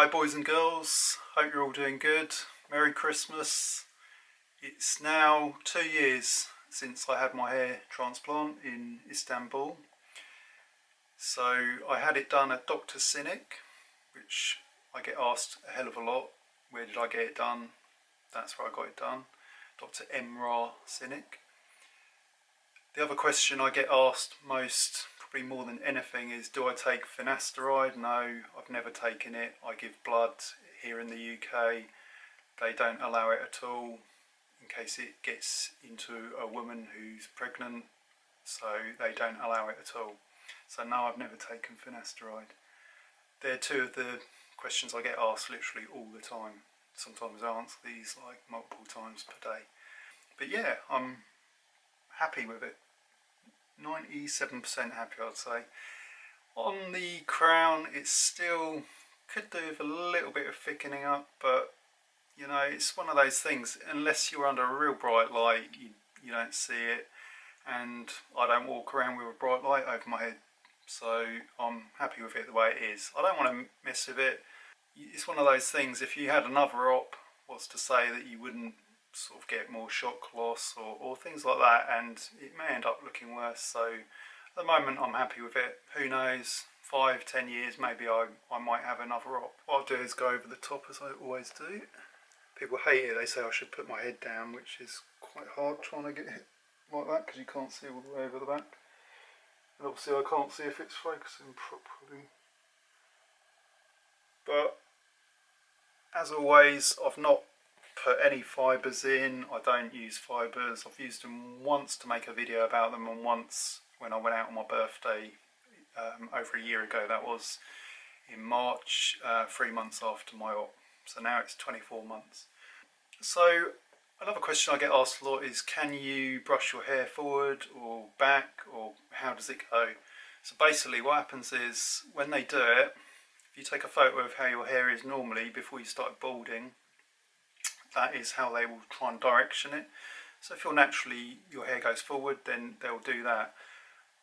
Hi boys and girls, hope you're all doing good. Merry Christmas. It's now 2 years since I had my hair transplant in Istanbul. So I had it done at Dr Cinik, which I get asked a hell of a lot. Where did I get it done? That's where I got it done. Dr Cinik. The other question I get asked most, probably more than anything, is do I take FINASTERIDE? No, I've never taken it. I give blood here in the UK. They don't allow it at all in case it gets into a woman who's pregnant, so they don't allow it at all. So no, I've never taken FINASTERIDE. They're two of the questions I get asked literally all the time. Sometimes I answer these like multiple times per day. But yeah, I'm happy with it. 97% happy, I'd say. On the crown, it still could do with a little bit of thickening up, but you know, it's one of those things, unless you're under a real bright light, you don't see it, and I don't walk around with a bright light over my head, so I'm happy with it the way it is. I don't want to mess with it. It's one of those things, if you had another op, what's to say that you wouldn't sort of get more shock loss or things like that, and it may end up looking worse. So at the moment I'm happy with it. Who knows, 5-10 years maybe I might have another op. What I'll do is go over the top as I always do. People hate it, they say I should put my head down, which is quite hard trying to get it like that because you can't see all the way over the back, and obviously I can't see if it's focusing properly. But as always, I've not put any fibres in. I don't use fibres. I've used them once to make a video about them, and once when I went out on my birthday over a year ago. That was in March, 3 months after my op. So now it's 24 months. So another question I get asked a lot is, can you brush your hair forward or back, or how does it go? So basically what happens is, when they do it, if you take a photo of how your hair is normally before you start balding, that is how they will try and direction it. So if your hair goes forward, then they'll do that.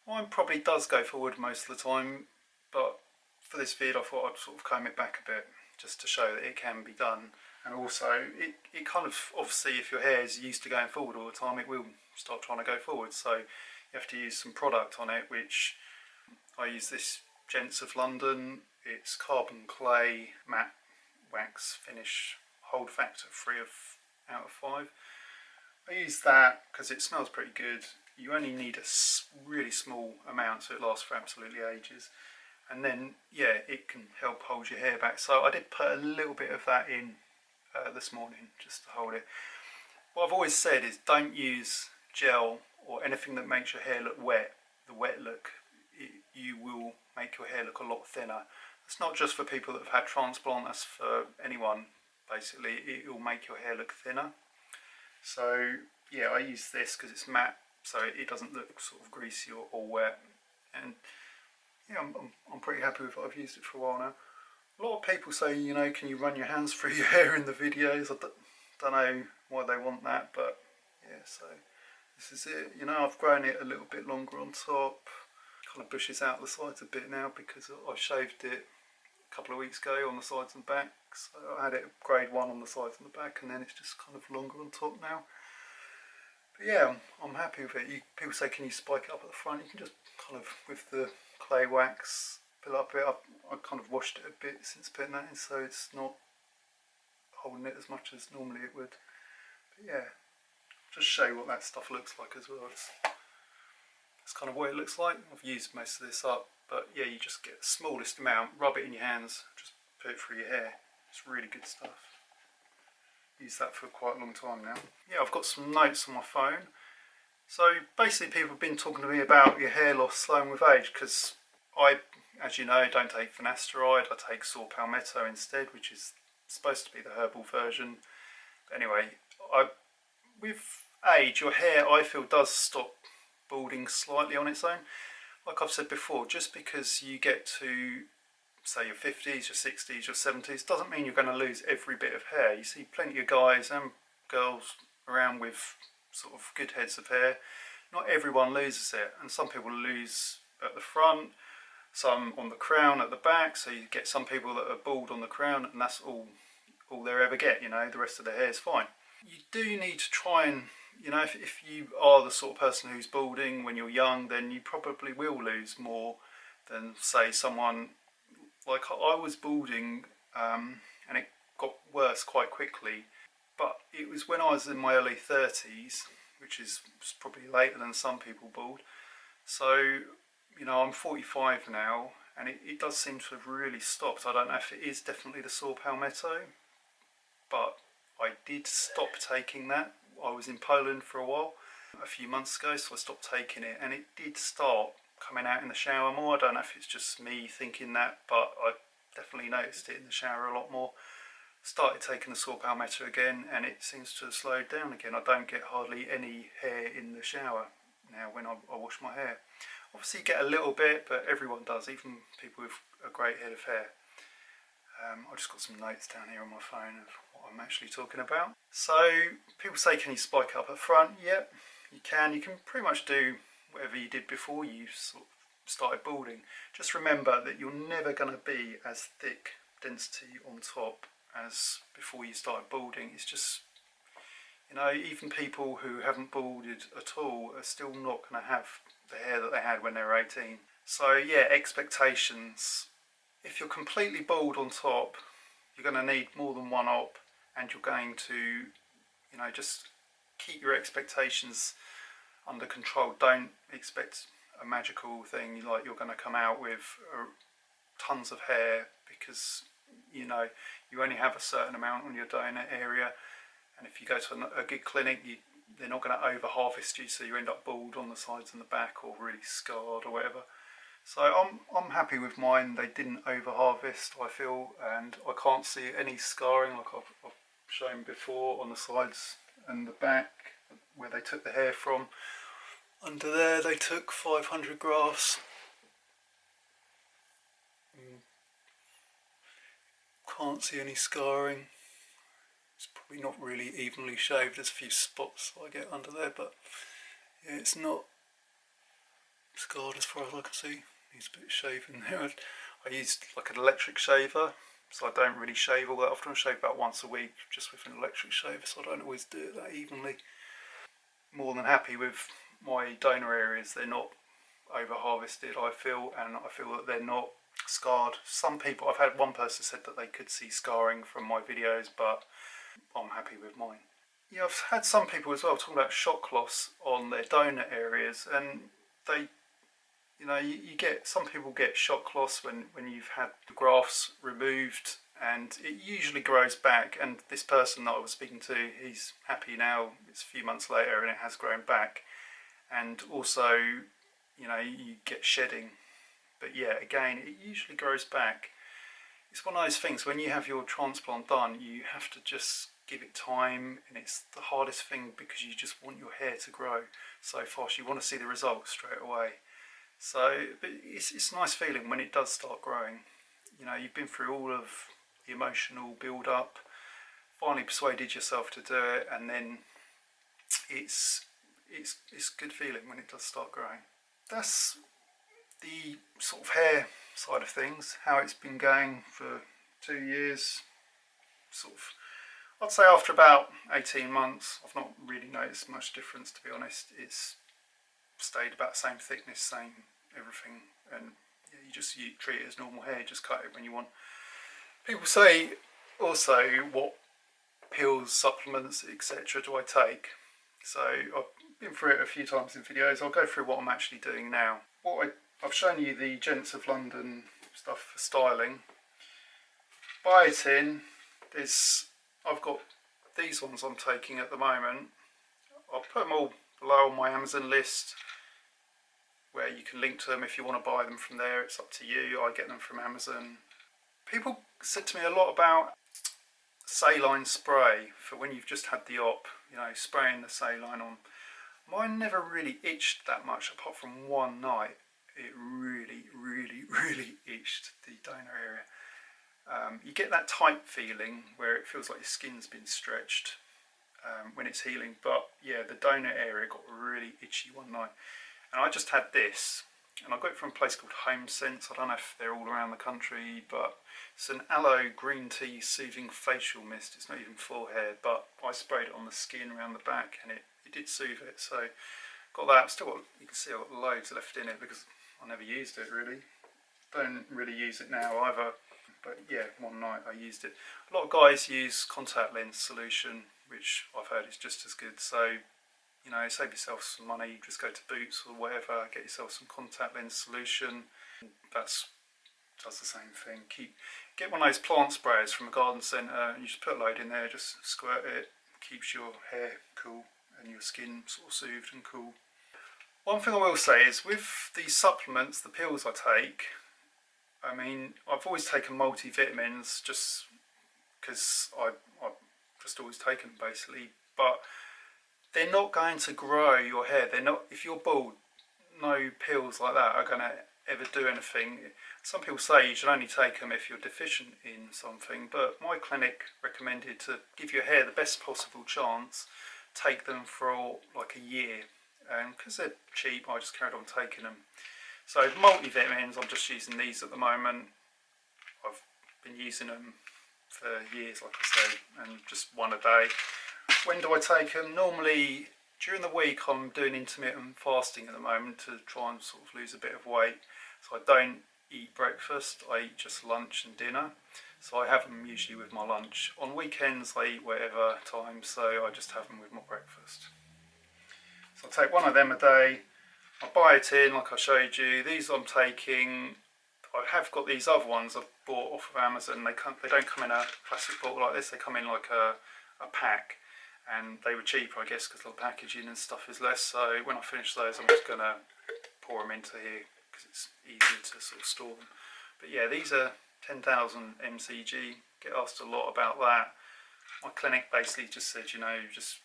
Mine probably does go forward most of the time, but for this vid I thought I'd sort of comb it back a bit, just to show that it can be done. And also it kind of, obviously if your hair is used to going forward all the time, it will start trying to go forward, so you have to use some product on it, which I use this Gents of London. It's carbon clay matte wax finish, hold factor 3 out of 5. I use that because it smells pretty good. You only need a really small amount, so it lasts for absolutely ages. And then, yeah, it can help hold your hair back. So I did put a little bit of that in this morning, just to hold it. What I've always said is, don't use gel or anything that makes your hair look wet. The wet look, you will make your hair look a lot thinner. It's not just for people that have had transplant, that's for anyone. Basically, it will make your hair look thinner. So yeah, I use this because it's matte, so it doesn't look sort of greasy or wet. And yeah, I'm pretty happy with it. I've used it for a while now. A lot of people say, you know, can you run your hands through your hair in the videos? I don't know why they want that, but yeah, so this is it. You know, I've grown it a little bit longer on top. Kind of bushes out the sides a bit now because I shaved it a couple of weeks ago on the sides and back. So I had it grade 1 on the sides and the back, and then it's just kind of longer on top now. But yeah, I'm happy with it. People say, can you spike it up at the front? You can just kind of, with the clay wax, fill up a bit. I kind of washed it a bit since putting that in, so it's not holding it as much as normally it would. But yeah, just show you what that stuff looks like as well. It's kind of what it looks like. I've used most of this up, but yeah, you just get the smallest amount, rub it in your hands, just put it through your hair. It's really good stuff. Used that for quite a long time now. Yeah, I've got some notes on my phone. So basically people have been talking to me about your hair loss slowing with age, because I, as you know, don't take FINASTERIDE. I take saw palmetto instead, which is supposed to be the herbal version. But anyway, with age, your hair, I feel, does stop balding slightly on its own. Like I've said before, just because you get to, say, your 50s, your 60s, your 70s, doesn't mean you're going to lose every bit of hair. You see plenty of guys and girls around with sort of good heads of hair. Not everyone loses it, and some people lose at the front, some on the crown at the back, so you get some people that are bald on the crown and that's all they ever get, you know, the rest of their hair is fine. You do need to try and, you know, if you are the sort of person who's balding when you're young, then you probably will lose more than, say, someone like I was balding, and it got worse quite quickly, but it was when I was in my early 30s, which is probably later than some people bald. So, you know, I'm 45 now, and it does seem to have really stopped. I don't know if it is definitely the saw palmetto, but I did stop taking that. I was in Poland for a while, a few months ago, so I stopped taking it, and it did start coming out in the shower more. I don't know if it's just me thinking that, but I definitely noticed it in the shower a lot more. Started taking the saw palmetto again, and it seems to have slowed down again. I don't get hardly any hair in the shower now when I wash my hair. Obviously you get a little bit, but everyone does, even people with a great head of hair. I've just got some notes down here on my phone of what I'm actually talking about. So people say, can you spike it up at front? Yep, you can. You can pretty much do whatever you did before you sort of started balding. Just remember that you're never going to be as thick density on top as before you started balding. It's just, you know, even people who haven't balded at all are still not going to have the hair that they had when they were 18. So yeah, expectations. If you're completely bald on top, you're going to need more than one op, and you're going to, you know, just keep your expectations under control. Don't expect a magical thing, like you're going to come out with tons of hair, because, you know, you only have a certain amount on your donor area, and if you go to a good clinic, they're not going to over harvest you, so you end up bald on the sides and the back, or really scarred or whatever. So I'm happy with mine. They didn't over harvest, I feel, and I can't see any scarring like I've shown before on the sides and the back where they took the hair from. Under there they took 500 grafts. Can't see any scarring. It's probably not really evenly shaved. There's a few spots I get under there, but yeah, it's not scarred as far as I can see. Needs a bit of shaving there. I used like an electric shaver, so I don't really shave all that often. I shave about once a week just with an electric shaver, so I don't always do it that evenly. More than happy with my donor areas. They're not over harvested, I feel, and I feel that they're not scarred. Some people, I've had one person said that they could see scarring from my videos, but I'm happy with mine. Yeah, I've had some people as well talking about shock loss on their donor areas, and they, you know, you get, some people get shock loss when you've had the grafts removed, and it usually grows back. And this person that I was speaking to, he's happy now. It's a few months later and it has grown back. And also, you know, you get shedding, but yeah, again, it usually grows back. It's one of those things, when you have your transplant done, you have to just give it time, and it's the hardest thing because you just want your hair to grow so fast. You want to see the results straight away. So, but it's a nice feeling when it does start growing. You know, you've been through all of the emotional build-up, finally persuaded yourself to do it, and then it's a good feeling when it does start growing. That's the sort of hair side of things, how it's been going for 2 years. Sort of, I'd say after about 18 months, I've not really noticed much difference, to be honest. It's stayed about the same thickness, same everything, and yeah, you treat it as normal hair, just cut it when you want. People say also, what pills, supplements, etc. do I take? So I've been through it a few times in videos. I'll go through what I'm actually doing now. I've shown you the Gents of London stuff for styling. Biotin, I've got these ones I'm taking at the moment. I'll put them all below on my Amazon list, where you can link to them if you want to buy them from there. It's up to you. I get them from Amazon. People said to me a lot about Saline Spray for when you've just had the op, you know, spraying the saline on. Mine never really itched that much, apart from one night. It really itched the donor area. You get that tight feeling where it feels like your skin's been stretched when it's healing, but yeah, the donor area got really itchy one night. And I just had this, and I got it from a place called Home Sense. I don't know if they're all around the country, but it's an aloe green tea soothing facial mist. It's not even for hair, but I sprayed it on the skin around the back and it did soothe it. So got that. Still got, you can see I've got loads left in it because I never used it really. Don't really use it now either, but yeah, one night I used it. A lot of guys use contact lens solution, which I've heard is just as good. So, you know, save yourself some money, just go to Boots or whatever, get yourself some contact lens solution. Does the same thing. Get one of those plant sprayers from a garden centre and you just put a load in there, just squirt it, keeps your hair cool and your skin sort of soothed and cool. One thing I will say is with these supplements, the pills I take, I mean, I've always taken multivitamins just because I've just always taken them basically, but they're not going to grow your hair. They're not, if you're bald, no pills like that are going to ever do anything. Some people say you should only take them if you're deficient in something, but my clinic recommended to give your hair the best possible chance, take them for like a year, and because they're cheap I just carried on taking them. So the multivitamins, I'm just using these at the moment. I've been using them for years, like I say, and just one a day. When do I take them? Normally during the week. I'm doing intermittent fasting at the moment to try and sort of lose a bit of weight. So I don't eat breakfast, I eat just lunch and dinner. So I have them usually with my lunch. On weekends I eat whatever time, so I just have them with my breakfast. So I take one of them a day. I buy it in like I showed you. These I'm taking, I have got these other ones I've bought off of Amazon. They don't come in a plastic bottle like this, they come in like a pack. And they were cheaper, I guess, because the packaging and stuff is less. So when I finish those, I'm just going to pour them into here because it's easier to sort of store them. But yeah, these are 10,000 mcg. Get asked a lot about that. My clinic basically just said, you know, just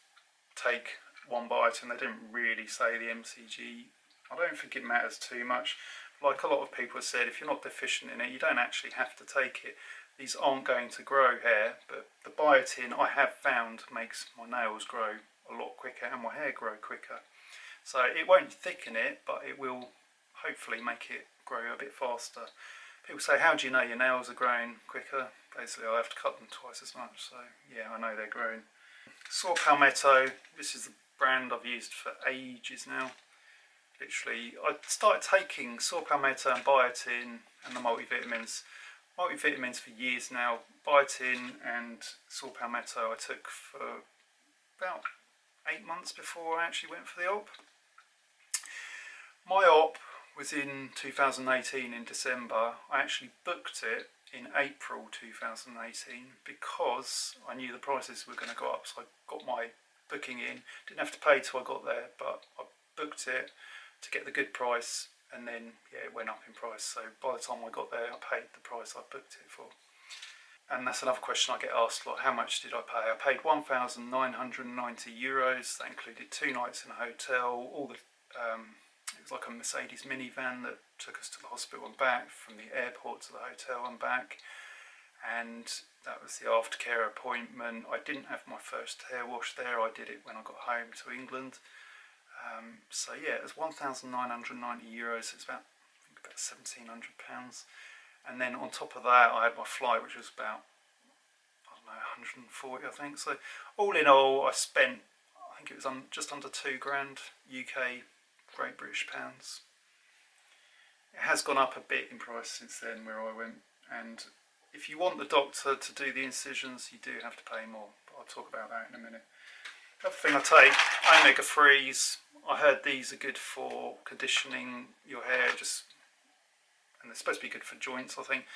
take one bite, and they didn't really say the mcg. I don't think it matters too much. Like a lot of people have said, if you're not deficient in it, you don't actually have to take it. These aren't going to grow hair, but the biotin I have found makes my nails grow a lot quicker and my hair grow quicker. So it won't thicken it, but it will hopefully make it grow a bit faster. People say, how do you know your nails are growing quicker? Basically I have to cut them twice as much, so yeah, I know they're growing. Saw Palmetto, this is the brand I've used for ages now. Literally, I started taking saw palmetto and biotin and the multivitamins for years now. Biotin and saw palmetto I took for about 8 months before I actually went for the op. My op was in 2018 in December. I actually booked it in April 2018 because I knew the prices were going to go up, so I got my booking in. Didn't have to pay till I got there, but I booked it to get the good price, and then yeah, it went up in price. So by the time I got there, I paid the price I booked it for. And that's another question I get asked, like, how much did I pay? I paid €1,990. That included 2 nights in a hotel. It was like a Mercedes minivan that took us to the hospital and back, from the airport to the hotel and back. And that was the aftercare appointment. I didn't have my first hair wash there. I did it when I got home to England. So yeah, it was €1,990. It's about, I think about £1,700. And then on top of that, I had my flight, which was about, I don't know, 140, I think. So all in all, I spent, I think it was just under £2 grand UK, Great British pounds. It has gone up a bit in price since then where I went. And if you want the doctor to do the incisions, you do have to pay more. But I'll talk about that in a minute. The other thing I take, omega-3s. I heard these are good for conditioning your hair, and they're supposed to be good for joints, I think.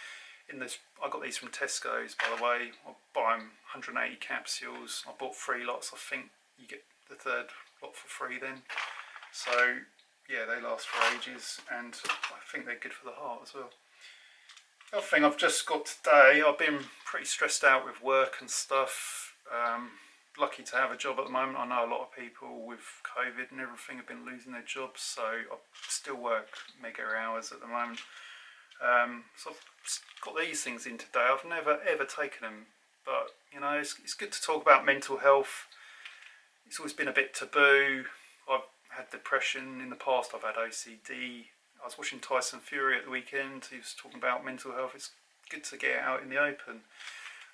I got these from Tesco's, by the way. I buy them 180 capsules. I bought 3 lots. I think you get the 3rd lot for free then. So yeah, they last for ages, and I think they're good for the heart as well. The other thing I've just got today, I've been pretty stressed out with work and stuff. Lucky to have a job at the moment. I know a lot of people with COVID and everything have been losing their jobs, so I still work mega hours at the moment. So I've got these things in today. I've never ever taken them, but you know, it's good to talk about mental health. It's always been a bit taboo. I've had depression in the past, I've had OCD, I was watching Tyson Fury at the weekend. He was talking about mental health. It's good to get out in the open.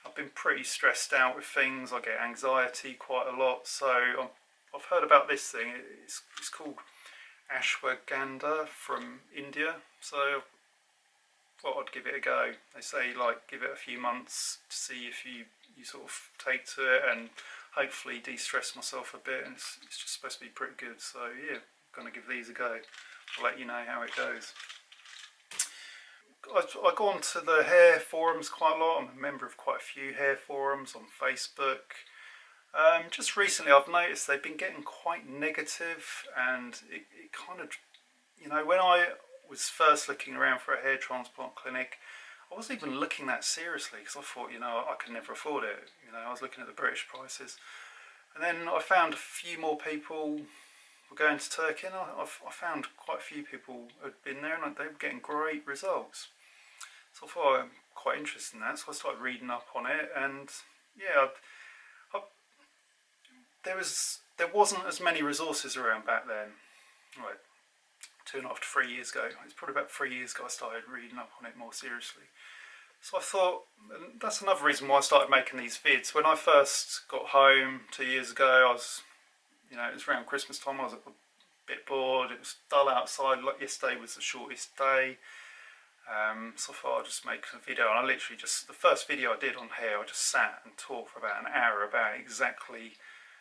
I've been pretty stressed out with things. I get anxiety quite a lot. So I've heard about this thing. It's called ashwagandha from India. So I thought I'd give it a go. They say like give it a few months to see if you sort of take to it and hopefully de-stress myself a bit. And it's just supposed to be pretty good. So yeah, I'm going to give these a go. I'll let you know how it goes. I go on to the hair forums quite a lot. I'm a member of quite a few hair forums on Facebook. Just recently I've noticed they've been getting quite negative, and it kind of, you know, when I was first looking around for a hair transplant clinic, I wasn't even looking that seriously because I thought, you know, I could never afford it. You know, I was looking at the British prices. And then I found a few more people were going to Turkey, and I found quite a few people had been there and they were getting great results. So I thought I'm quite interested in that, so I started reading up on it, and yeah, there wasn't as many resources around back then. Right, 2.5 to 3 years ago. It's probably about 3 years ago I started reading up on it more seriously. So I thought, and that's another reason why I started making these vids. When I first got home 2 years ago, I was, you know, it was around Christmas time, I was a bit bored, it was dull outside, like yesterday was the shortest day. So I thought I'd just make a video, and I literally just, the first video I did on hair, I just sat and talked for about an hour about exactly,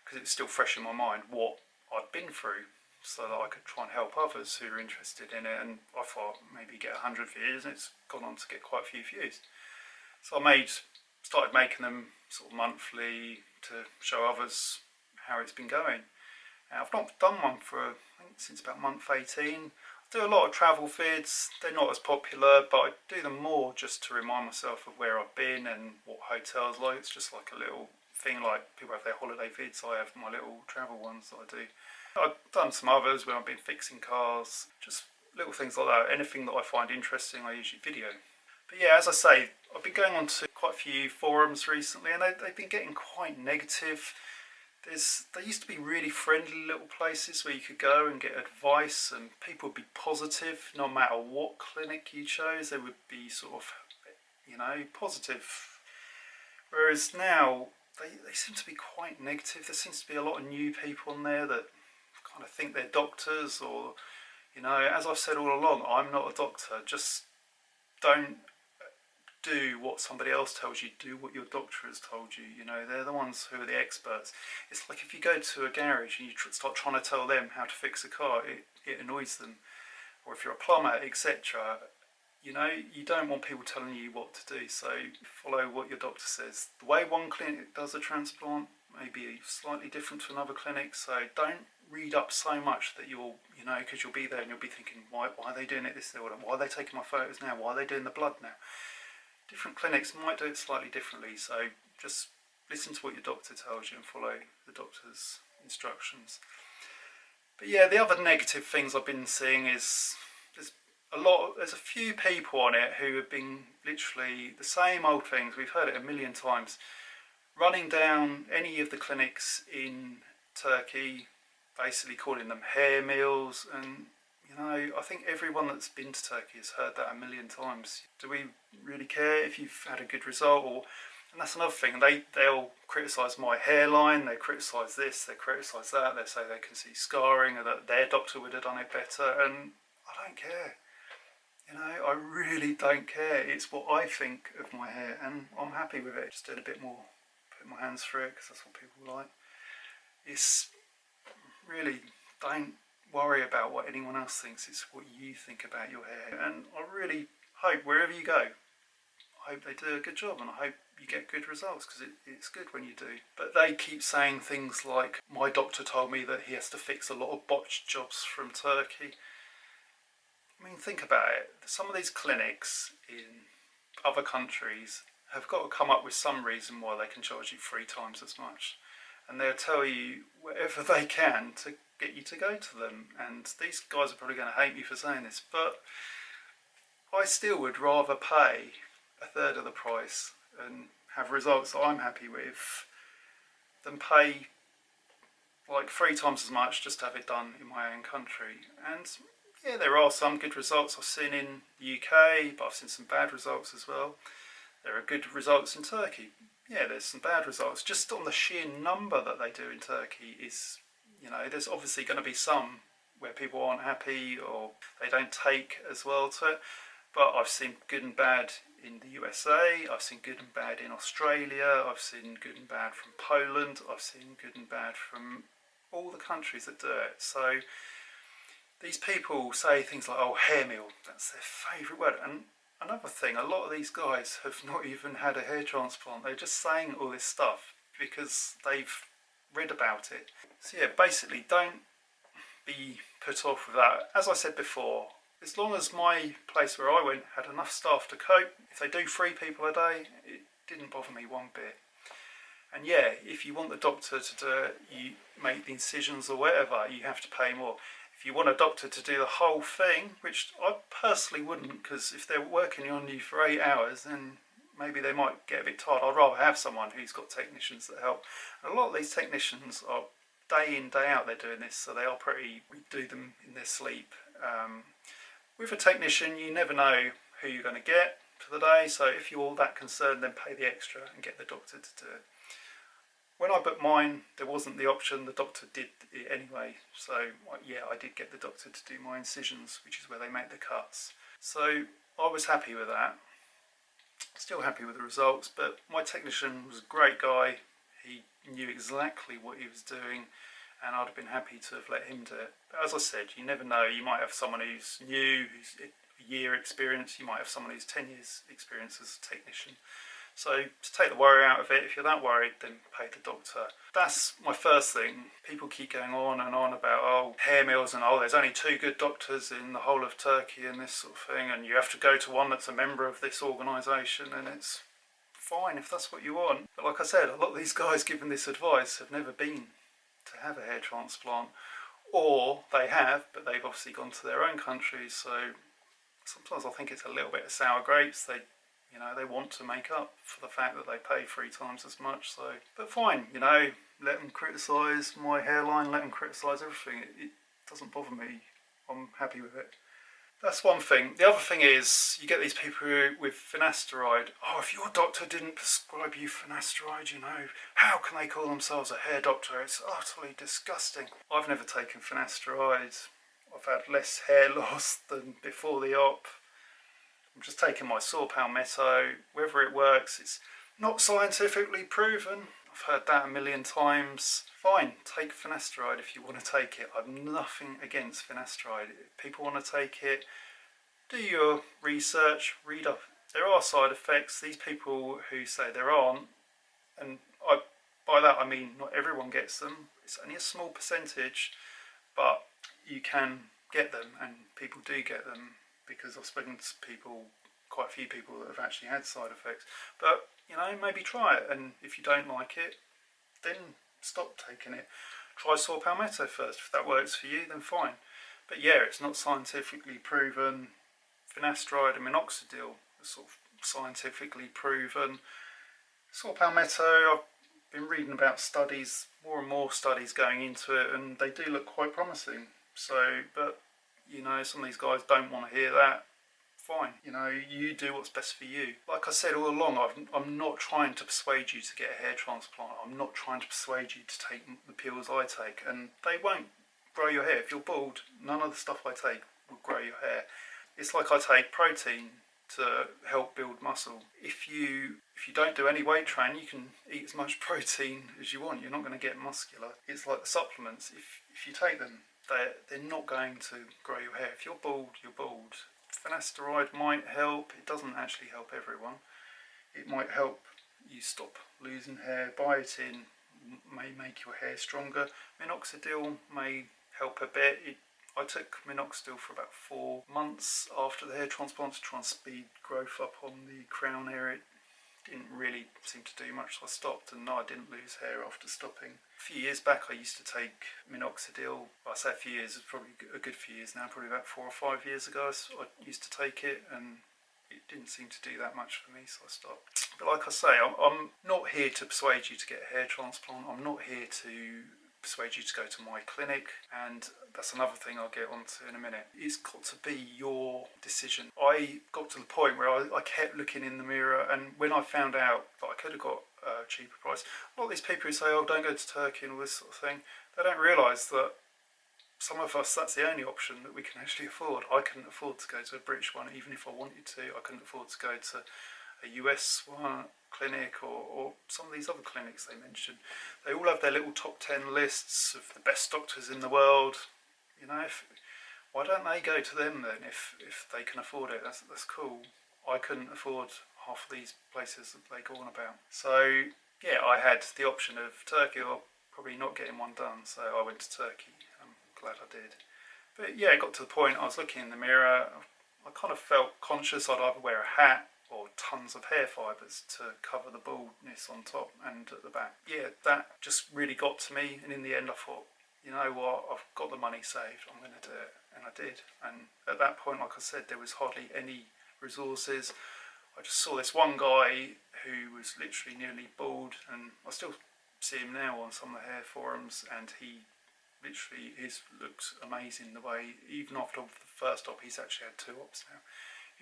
because it was still fresh in my mind, what I'd been through, so that I could try and help others who are interested in it. And I thought maybe get 100 views, and it's gone on to get quite a few views. So I started making them sort of monthly to show others how it's been going. Now, I've not done one for, I think, since about month 18. I do a lot of travel vids. They're not as popular, but I do them more just to remind myself of where I've been and what hotels like. It's just like a little thing, like people have their holiday vids. I have my little travel ones that I do. I've done some others when I've been fixing cars, just little things like that. Anything that I find interesting, I usually video. But yeah, as I say, I've been going on to quite a few forums recently, and they've been getting quite negative. There used to be really friendly little places where you could go and get advice, and people would be positive no matter what clinic you chose. They would be sort of, you know, positive. Whereas now they seem to be quite negative. There seems to be a lot of new people in there that kind of think they're doctors, or, you know, as I've said all along, I'm not a doctor. Just don't do what somebody else tells you, do what your doctor has told you. You know, they're the ones who are the experts. It's like if you go to a garage and you start trying to tell them how to fix a car, it annoys them. Or if you're a plumber, etc., you know, you don't want people telling you what to do, so follow what your doctor says. The way one clinic does a transplant may be slightly different to another clinic, so don't read up so much that you'll, you know, because you'll be there and you'll be thinking, why are they doing it this way? Why are they taking my photos now? Why are they doing the blood now? Different clinics might do it slightly differently, so just listen to what your doctor tells you and follow the doctor's instructions. But yeah, the other negative things I've been seeing is there's a few people on it who have been literally the same old things. We've heard it a million times. Running down any of the clinics in Turkey, basically calling them hair meals, and you know, I think everyone that's been to Turkey has heard that a million times. Do we really care if you've had a good result? And that's another thing, they'll criticise my hairline, they criticise this, they criticise that, they say they can see scarring, or that their doctor would have done it better, and I don't care. You know, I really don't care. It's what I think of my hair, and I'm happy with it. Just doing a bit more, put my hands through it, because that's what people like. It's really, don't worry about what anyone else thinks, it's what you think about your hair. And I really hope wherever you go, I hope they do a good job, and I hope you get good results, because it's good when you do. But they keep saying things like, my doctor told me that he has to fix a lot of botched jobs from Turkey. I mean, think about it. Some of these clinics in other countries have got to come up with some reason why they can charge you 3 times as much. And they'll tell you whatever they can to get you to go to them. And these guys are probably going to hate me for saying this, but I still would rather pay 1/3 of the price and have results that I'm happy with than pay like 3 times as much just to have it done in my own country. And Yeah, there are some good results I've seen in the UK, but I've seen some bad results as well. There are good results in Turkey. Yeah, there's some bad results. Just on the sheer number that they do in Turkey is, you know, there's obviously going to be some where people aren't happy or they don't take as well to it. But I've seen good and bad in the USA, I've seen good and bad in Australia, I've seen good and bad from Poland, I've seen good and bad from all the countries that do it. So these people say things like, oh, hair meal, that's their favourite word. And another thing, a lot of these guys have not even had a hair transplant. They're just saying all this stuff because they've read about it. So yeah, basically don't be put off with that. As I said before, as long as my place where I went had enough staff to cope, if they do 3 people a day, it didn't bother me one bit. And yeah, if you want the doctor to do it, you make the incisions or whatever, you have to pay more. If you want a doctor to do the whole thing, which I personally wouldn't, because if they're working on you for 8 hours, then maybe they might get a bit tired. I'd rather have someone who's got technicians that help. And a lot of these technicians are day in, day out, they're doing this, so they are pretty, we do them in their sleep. With a technician, you never know who you're going to get for the day, so if you're all that concerned, then pay the extra and get the doctor to do it. When I booked mine, there wasn't the option, the doctor did it anyway, so yeah, I did get the doctor to do my incisions, which is where they make the cuts. So I was happy with that, still happy with the results, but my technician was a great guy, he knew exactly what he was doing, and I'd have been happy to have let him do it. But as I said, you never know, you might have someone who's new, who's a year experience, you might have someone who's 10 years experience as a technician. So to take the worry out of it, if you're that worried, then pay the doctor. That's my first thing. People keep going on and on about, oh, hair meals and, oh, there's only 2 good doctors in the whole of Turkey and this sort of thing, and you have to go to one that's a member of this organisation, and it's fine if that's what you want. But like I said, a lot of these guys giving this advice have never been to have a hair transplant, or they have, but they've obviously gone to their own countries, so sometimes I think it's a little bit of sour grapes. They want to make up for the fact that they pay 3 times as much, so, but fine, let them criticise my hairline, let them criticise everything, it doesn't bother me, I'm happy with it. That's one thing. The other thing is, you get these people with FINASTERIDE. Oh, if your doctor didn't prescribe you FINASTERIDE, how can they call themselves a hair doctor? It's utterly disgusting. I've never taken FINASTERIDE. I've had less hair loss than before the op. I'm just taking my saw palmetto. Whether it works, it's not scientifically proven. I've heard that a million times. Fine, take FINASTERIDE if you want to take it. I've nothing against FINASTERIDE. If people want to take it, do your research, read up. There are side effects. These people who say there aren't, and by that I mean not everyone gets them. It's only a small percentage, but you can get them, and people do get them, because I've spoken to people, quite a few people that have actually had side effects. But, maybe try it, and if you don't like it, then stop taking it. Try saw palmetto first. If that works for you, then fine. But yeah, it's not scientifically proven. FINASTERIDE and Minoxidil are sort of scientifically proven. Saw palmetto, I've been reading about studies, more and more studies going into it, and they do look quite promising. So, but some of these guys don't want to hear that. Fine, you do what's best for you. Like I said all along, I'm not trying to persuade you to get a hair transplant. I'm not trying to persuade you to take the pills I take, and they won't grow your hair. If you're bald, none of the stuff I take will grow your hair. It's like I take protein to help build muscle. If you don't do any weight training, you can eat as much protein as you want. You're not going to get muscular. It's like the supplements. If you take them, they're not going to grow your hair. If you're bald, you're bald. FINASTERIDE might help. It doesn't actually help everyone. It might help you stop losing hair. Biotin may make your hair stronger. Minoxidil may help a bit. I took Minoxidil for about 4 months after the hair transplant to try and speed growth up on the crown area. It didn't really seem to do much, so I stopped, and no, I didn't lose hair after stopping. A few years back I used to take Minoxidil. Well, I say a few years, it's probably a good few years now, probably about 4 or 5 years ago I used to take it, and it didn't seem to do that much for me, so I stopped. But like I say, I'm not here to persuade you to get a hair transplant. I'm not here to persuade you to go to my clinic, and that's another thing I'll get onto in a minute. It's got to be your decision. I got to the point where I kept looking in the mirror, and when I found out that I could have got a cheaper price, a lot of these people who say, oh, don't go to Turkey and all this sort of thing, they don't realise that some of us, that's the only option that we can actually afford. I couldn't afford to go to a British one, even if I wanted to. I couldn't afford to go to a US one clinic or some of these other clinics they mentioned. They all have their little top 10 lists of the best doctors in the world. You know, why don't they go to them then if they can afford it? That's cool. I couldn't afford half of these places that they go on about. So yeah, I had the option of Turkey or probably not getting one done, so I went to Turkey. I'm glad I did. But yeah, it got to the point I was looking in the mirror, I kind of felt conscious I'd either wear a hat or tons of hair fibres to cover the baldness on top and at the back. Yeah, that just really got to me, and in the end I thought, you know what, I've got the money saved, I'm going to do it, and I did. And at that point, like I said, there was hardly any resources. I just saw this one guy who was literally nearly bald, and I still see him now on some of the hair forums, and he literally, his looks amazing the way, even after the first op, he's actually had 2 ops now.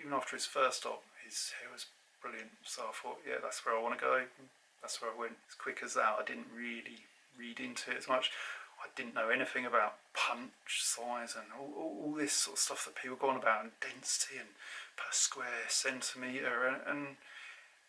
Even after his first op, his hair was brilliant. So I thought, yeah, that's where I want to go. That's where I went. As quick as that, I didn't really read into it as much. I didn't know anything about punch size and all this sort of stuff that people go on about, and density and per square centimetre. And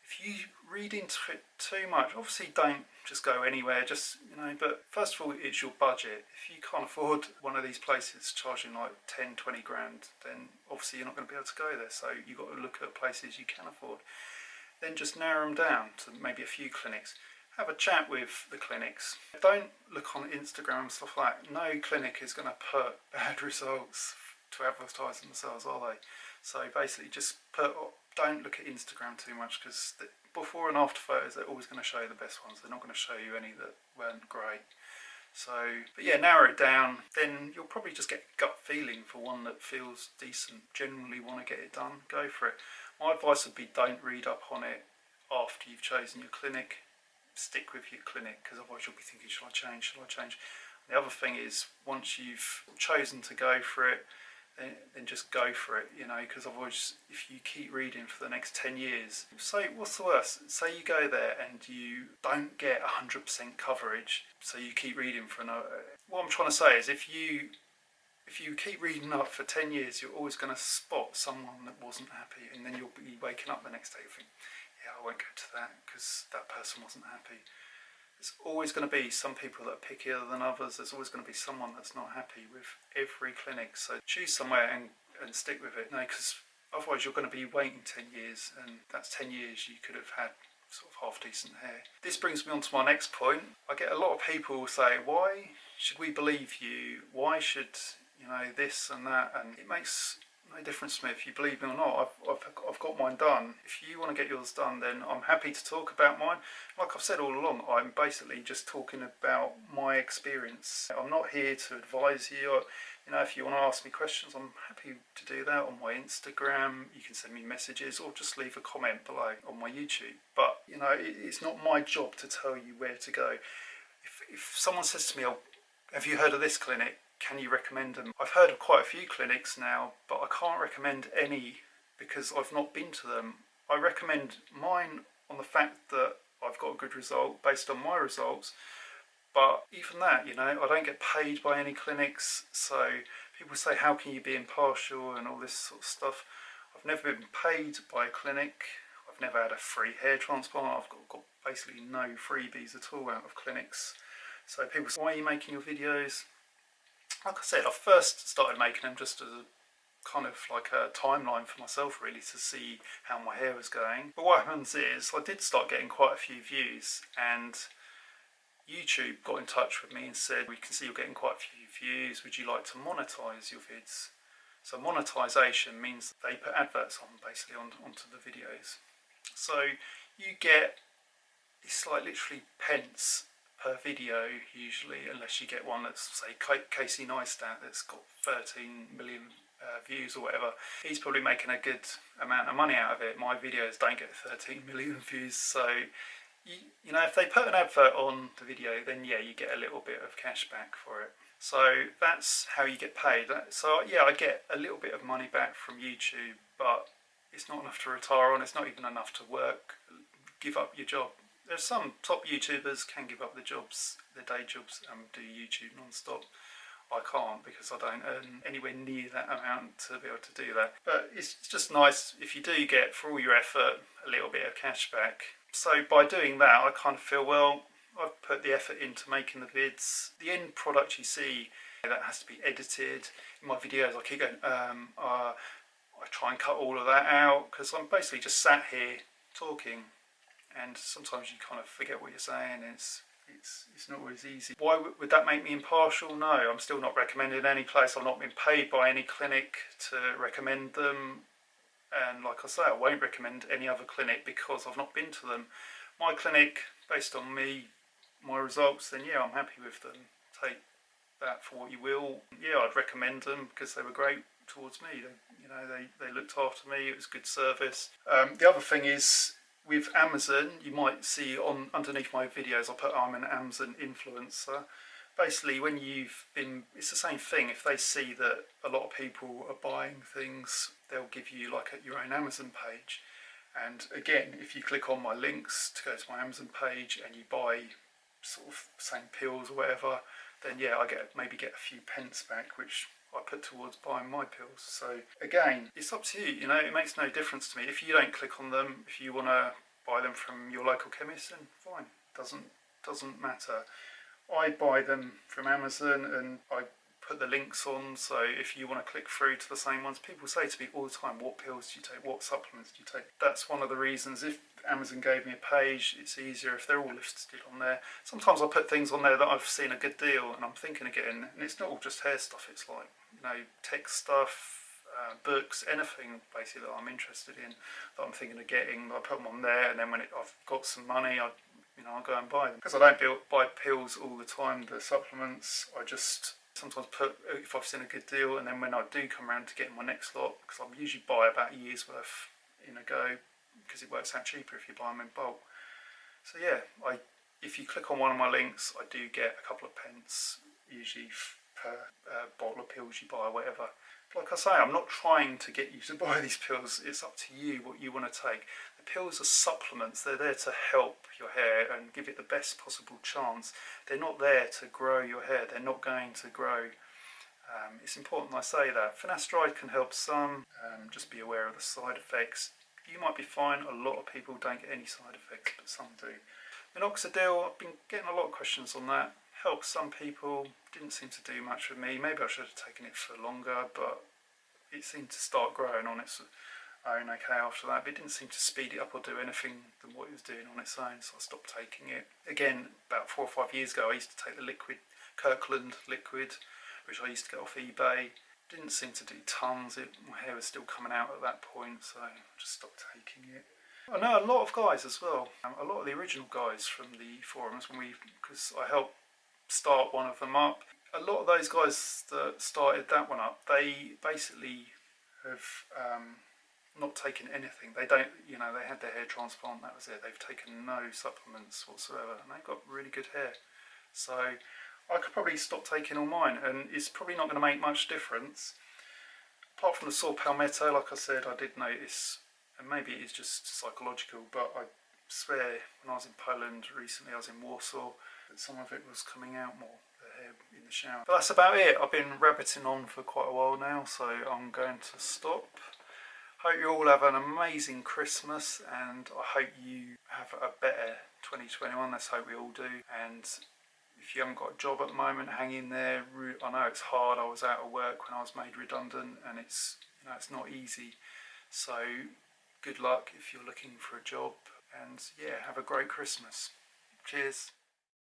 if you read into it too much, obviously don't just go anywhere, just, you know, but first of all, it's your budget. If you can't afford one of these places charging like 10, 20 grand, then obviously you're not going to be able to go there. So you've got to look at places you can afford. Then just narrow them down to maybe a few clinics. Have a chat with the clinics. Don't look on Instagram and stuff like that. No clinic is going to put bad results to advertise themselves, are they? So basically just don't look at Instagram too much, because the before and after photos, they're always going to show you the best ones. They're not going to show you any that weren't great. So, but yeah, narrow it down, then you'll probably just get gut feeling for one that feels decent. Generally want to get it done, go for it. My advice would be, don't read up on it after you've chosen your clinic. Stick with your clinic, because otherwise you'll be thinking, should I change, should I change? The other thing is, once you've chosen to go for it, then just go for it, you know, because otherwise if you keep reading for the next 10 years, say, what's the worst? Say you go there and you don't get 100% coverage, so you keep reading for another. What I'm trying to say is, if you keep reading up for 10 years, you're always going to spot someone that wasn't happy, and then you'll be waking up the next day and think, yeah, I won't go to that because that person wasn't happy. There's always going to be some people that are pickier than others. There's always going to be someone that's not happy with every clinic. So choose somewhere and stick with it. No, because otherwise you're going to be waiting 10 years, and that's 10 years you could have had sort of half decent hair. This brings me on to my next point. I get a lot of people say, why should we believe you? Why should, you know, this and that? And it makes no difference to me if you believe me or not. I've got mine done. If you want to get yours done, then I'm happy to talk about mine. Like I've said all along, I'm basically just talking about my experience. I'm not here to advise you. Or, you know, if you want to ask me questions, I'm happy to do that on my Instagram. You can send me messages or just leave a comment below on my YouTube. But, you know, it's not my job to tell you where to go. If someone says to me, oh, have you heard of this clinic? Can you recommend them? I've heard of quite a few clinics now, but I can't recommend any because I've not been to them. I recommend mine on the fact that I've got a good result based on my results, but even that, you know, I don't get paid by any clinics. So people say, how can you be impartial and all this sort of stuff? I've never been paid by a clinic. I've never had a free hair transplant. I've got basically no freebies at all out of clinics. So people say, why are you making your videos? Like I said, I first started making them just as a kind of like a timeline for myself, really, to see how my hair was going. But what happens is, I did start getting quite a few views, and YouTube got in touch with me and said, we can see you're getting quite a few views, would you like to monetize your vids? So monetization means they put adverts on, basically, onto the videos. So you get, it's like literally pence per video usually, unless you get one that's, say, Casey Neistat that's got 13 million views or whatever. He's probably making a good amount of money out of it. My videos don't get 13 million views, so you know, if they put an advert on the video, then yeah, you get a little bit of cash back for it. So that's how you get paid. So yeah, I get a little bit of money back from YouTube, but it's not enough to retire on. It's not even enough to work, give up your job. There's some top YouTubers can give up their jobs, their day jobs, and do YouTube non-stop. I can't, because I don't earn anywhere near that amount to be able to do that. But it's just nice if you do get, for all your effort, a little bit of cash back. So by doing that, I kind of feel, well, I've put the effort into making the vids. The end product you see, that has to be edited. In my videos, I keep going, I try and cut all of that out, because I'm basically just sat here talking, and sometimes you kind of forget what you're saying, and it's not always easy. Why would that make me impartial? No, I'm still not recommending any place. I'm not being paid by any clinic to recommend them. And like I say, I won't recommend any other clinic because I've not been to them. My clinic, based on me, my results, then yeah, I'm happy with them. Take that for what you will. Yeah, I'd recommend them because they were great towards me. They looked after me. It was good service. The other thing is, with Amazon, you might see underneath my videos, I put I'm an Amazon influencer. Basically, when you've been, it's the same thing. If they see that a lot of people are buying things, they'll give you like your own Amazon page. And again, if you click on my links to go to my Amazon page and you buy sort of same pills or whatever, then yeah, I maybe get a few pence back, which I put towards buying my pills. So again, it's up to you. You know, it makes no difference to me. If you don't click on them, if you want to buy them from your local chemist, then fine. Doesn't matter. I buy them from Amazon and I put the links on, so if you want to click through to the same ones, people say to me all the time, what pills do you take, what supplements do you take? That's one of the reasons. If Amazon gave me a page, it's easier if they're all listed on there. Sometimes I put things on there that I've seen a good deal and I'm thinking of getting, and it's not all just hair stuff, it's like, you know, tech stuff, books, anything basically that I'm interested in, that I'm thinking of getting. I put them on there, and then when I've got some money, I'll go and buy them. Because I don't buy pills all the time, the supplements, I just sometimes put, if I've seen a good deal, and then when I do come around to getting my next lot, because I usually buy about a year's worth in a go, because it works out cheaper if you buy them in bulk. So yeah, if you click on one of my links, I do get a couple of pence, usually per bottle of pills you buy or whatever. Like I say, I'm not trying to get you to buy these pills. It's up to you what you want to take. The pills are supplements. They're there to help your hair and give it the best possible chance. They're not there to grow your hair. They're not going to grow. It's important I say that. Finasteride can help some. Just be aware of the side effects. You might be fine. A lot of people don't get any side effects, but some do. Minoxidil, I've been getting a lot of questions on that. Helps some people, didn't seem to do much with me. Maybe I should have taken it for longer, but it seemed to start growing on its own okay after that. But it didn't seem to speed it up or do anything than what it was doing on its own, so I stopped taking it. Again, about 4 or 5 years ago, I used to take the liquid, Kirkland liquid, which I used to get off eBay. Didn't seem to do tons. My hair was still coming out at that point, so I just stopped taking it. I know a lot of guys as well, a lot of the original guys from the forums, because I helped start one of them up. A lot of those guys that started that one up, they basically have not taken anything. They don't, they had their hair transplant, that was it. They've taken no supplements whatsoever, and they've got really good hair. So I could probably stop taking all mine, and it's probably not going to make much difference. Apart from the saw palmetto, like I said, I did notice, and maybe it is just psychological, but I swear when I was in Poland recently, I was in Warsaw, that some of it was coming out more, the hair in the shower. But that's about it. I've been rabbiting on for quite a while now, so I'm going to stop. Hope you all have an amazing Christmas, and I hope you have a better 2021. Let's hope we all do. And if you haven't got a job at the moment, hang in there. I know it's hard. I was out of work when I was made redundant, and it's not easy. So good luck if you're looking for a job, and yeah, have a great Christmas. Cheers.